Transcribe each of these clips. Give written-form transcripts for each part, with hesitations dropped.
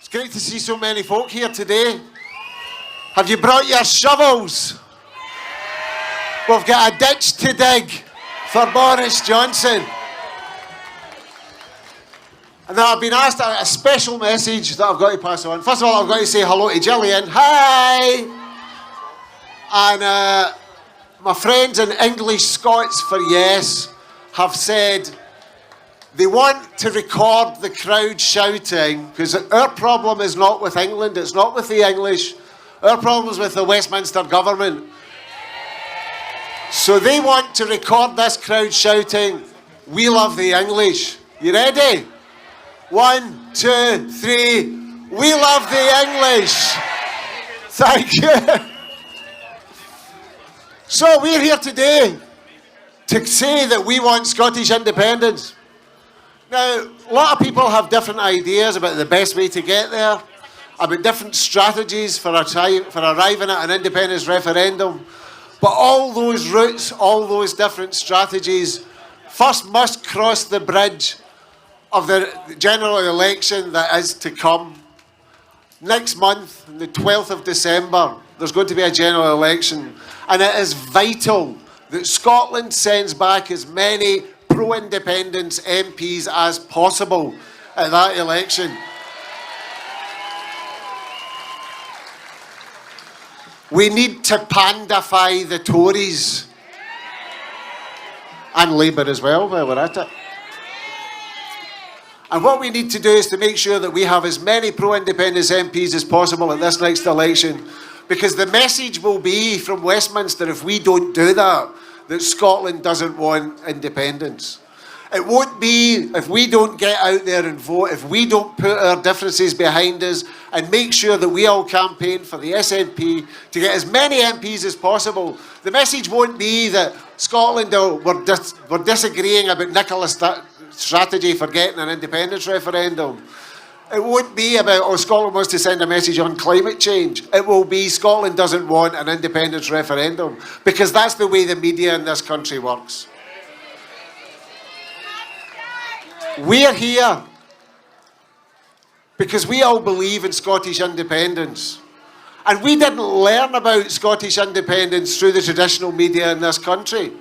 It's great to see so many folk here today. Have you brought your shovels? We've got a ditch to dig for Boris Johnson. And now I've been asked a special message that I've got to pass on. First of all, I've got to say hello to Gillian. Hi! And my friends in English Scots for Yes have said they want to record the crowd shouting, because our problem is not with England, it's not with the English, our problem is with the Westminster government. So they want to record this crowd shouting, "We love the English." You ready? 1, 2, 3. We love the English. Thank you. So we're here today to say that we want Scottish independence. Now, a lot of people have different ideas about the best way to get there, about different strategies for arriving at an independence referendum. But all those routes, all those different strategies, first must cross the bridge of the general election that is to come. Next month, on the 12th of December, there's going to be a general election. And it is vital that Scotland sends back as many pro-independence MPs as possible at that election. We need to pandify the Tories. And Labour as well, while we're at it. And what we need to do is to make sure that we have as many pro-independence MPs as possible at this next election, because the message will be from Westminster, if we don't do that, that Scotland doesn't want independence. It won't be if we don't get out there and vote, if we don't put our differences behind us and make sure that we all campaign for the SNP to get as many MPs as possible. The message won't be that Scotland, we're disagreeing about Nicola's strategy for getting an independence referendum. It won't be about, Scotland wants to send a message on climate change. It will be Scotland doesn't want an independence referendum, because that's the way the media in this country works. We're here because we all believe in Scottish independence. And we didn't learn about Scottish independence through the traditional media in this country.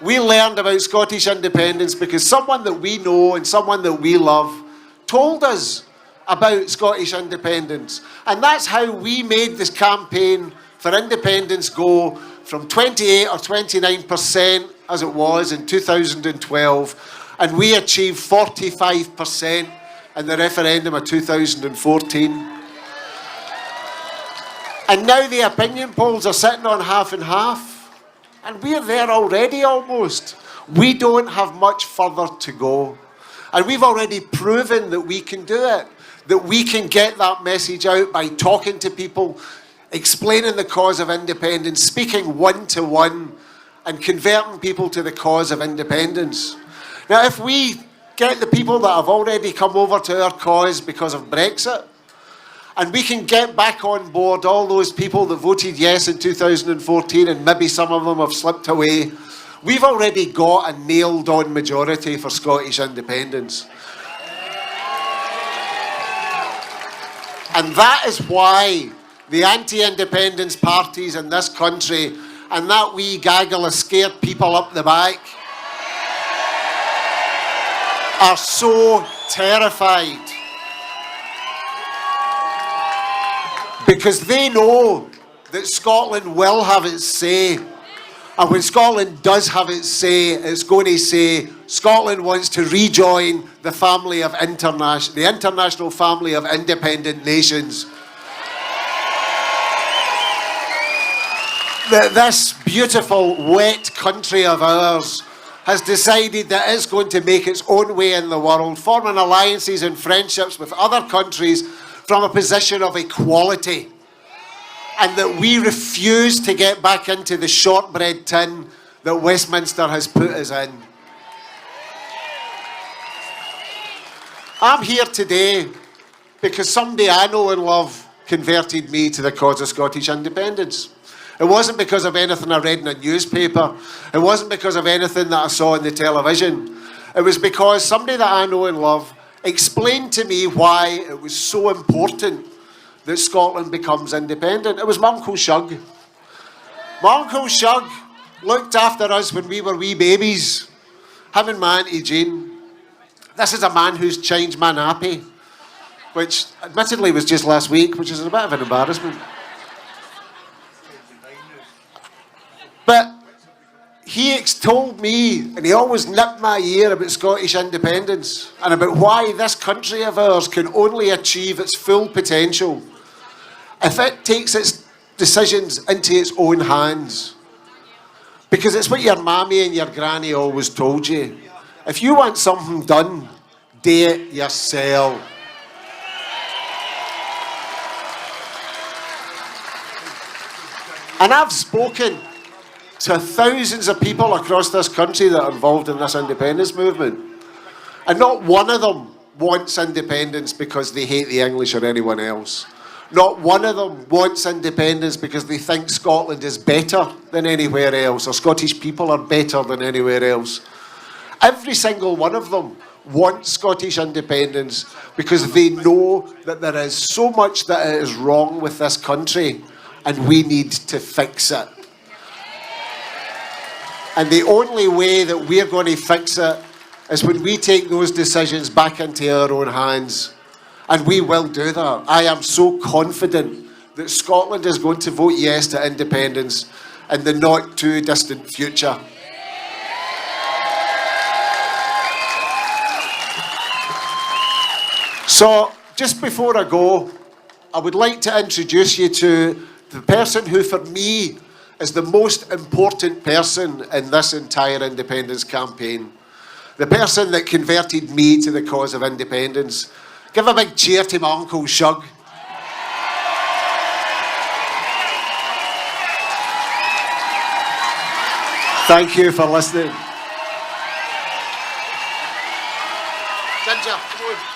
We learned about Scottish independence because someone that we know and someone that we love told us about Scottish independence. And that's how we made this campaign for independence go from 28 or 29% as it was in 2012, and we achieved 45% in the referendum of 2014. And now the opinion polls are sitting on half and half, and we're there already almost. We don't have much further to go. And we've already proven that we can do it, that we can get that message out by talking to people, explaining the cause of independence, speaking one-to-one, and converting people to the cause of independence. Now, if we get the people that have already come over to our cause because of Brexit, and we can get back on board all those people that voted yes in 2014, and maybe some of them have slipped away, we've already got a nailed-on majority for Scottish independence. And that is why the anti-independence parties in this country and that wee gaggle of scared people up the back are so terrified. Because they know that Scotland will have its say. And when Scotland does have its say, it's going to say Scotland wants to rejoin the family of the international family of independent nations. That this beautiful, wet country of ours has decided that it's going to make its own way in the world, forming alliances and friendships with other countries from a position of equality. And that we refuse to get back into the shortbread tin that Westminster has put us in. I'm here today because somebody I know and love converted me to the cause of Scottish independence. It wasn't because of anything I read in a newspaper. It wasn't because of anything that I saw on the television. It was because somebody that I know and love explained to me why it was so important that Scotland becomes independent. It was my Uncle Shug. My Uncle Shug looked after us when we were wee babies. Him and my Auntie Jane. This is a man who's changed my nappy, which admittedly was just last week, which is a bit of an embarrassment. But he told me, and he always nipped my ear about Scottish independence and about why this country of ours can only achieve its full potential if it takes its decisions into its own hands. Because it's what your mammy and your granny always told you. If you want something done, do it yourself. And I've spoken to thousands of people across this country that are involved in this independence movement. And not one of them wants independence because they hate the English or anyone else. Not one of them wants independence because they think Scotland is better than anywhere else, or Scottish people are better than anywhere else. Every single one of them wants Scottish independence because they know that there is so much that is wrong with this country and we need to fix it. And the only way that we're going to fix it is when we take those decisions back into our own hands. And we will do that. I am so confident that Scotland is going to vote yes to independence in the not too distant future. So, just before I go, I would like to introduce you to the person who, for me, is the most important person in this entire independence campaign. The person that converted me to the cause of independence. Give a big cheer to my Uncle Shug. Thank you for listening. Ginger, come on.